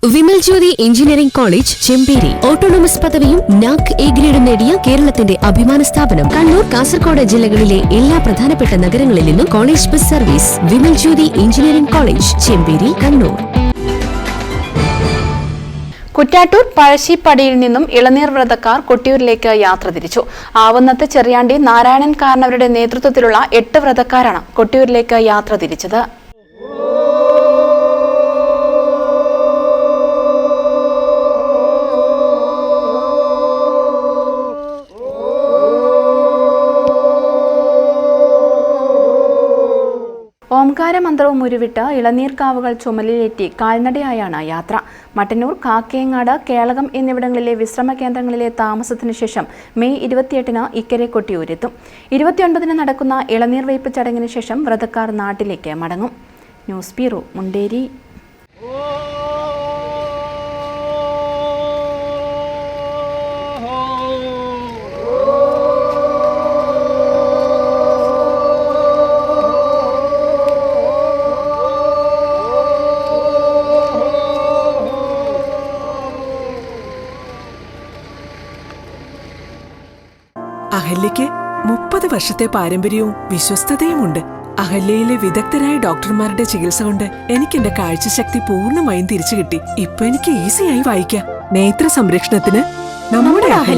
Vimal Jyothi engineering college Chemperi autonomous പദവിയും NAAC A ഗ്രേഡും നേടിയ കേരളത്തിന്റെ അഭിമാന സ്ഥാപനം. കണ്ണൂർ, കാസർഗോഡ് ജില്ലകളിലെ എല്ലാ പ്രധാനപ്പെട്ട നഗരങ്ങളിൽ നിന്നും college bus service. Vimal Jyothi engineering college Chemperi, Kannur. Kuttiattoor പഴശ്ശിപ്പടിയിൽ നിന്നും ഇളനീർ വ്രതക്കാർ കൊട്ടിയൂരിലേക്ക് യാത്ര തിരിച്ചു. ആവുന്നത്ത്, ചെറിയാണ്ടി, നാരായണൻ കാരണവരുടെ നേതൃത്വത്തിലുള്ള 8 വ്രതക്കാരാണ് കൊട്ടിയൂരിലേക്ക് യാത്ര തിരിച്ചത്. ഓംകാരമന്ത്രവും ഉരുവിട്ട് ഇളനീർക്കാവുകൾ ചുമലിലേറ്റി കാൽനടയായാണ് യാത്ര. മട്ടന്നൂർ, കാക്കയങ്ങാട്, കേളകം എന്നിവിടങ്ങളിലെ വിശ്രമ കേന്ദ്രങ്ങളിലെ താമസത്തിനു ശേഷം മെയ് 28-ന് ഇക്കരെ കൊട്ടിയൂരെത്തും. 29-ന് നടക്കുന്ന ഇളനീർ വയ്പ് ചടങ്ങിന് ശേഷം വ്രതക്കാർ നാട്ടിലേക്ക് മടങ്ങും. News bureau, Munderi. അഹല്യയ്ക്ക് 30 വർഷത്തെ പാരമ്പര്യവും വിശ്വസ്തതയുമുണ്ട്. അഹല്യയിലെ വിദഗ്ധരായ ഡോക്ടർമാരുടെ ചികിത്സ കൊണ്ട് എനിക്ക് എന്റെ കാഴ്ചശക്തി പൂർണ്ണമായും തിരിച്ചു കിട്ടി. ഇപ്പൊ എനിക്ക് ഈസിയായി വായിക്കാം. നേത്ര സംരക്ഷണത്തിന് നമ്മുടെ അഹല്യ.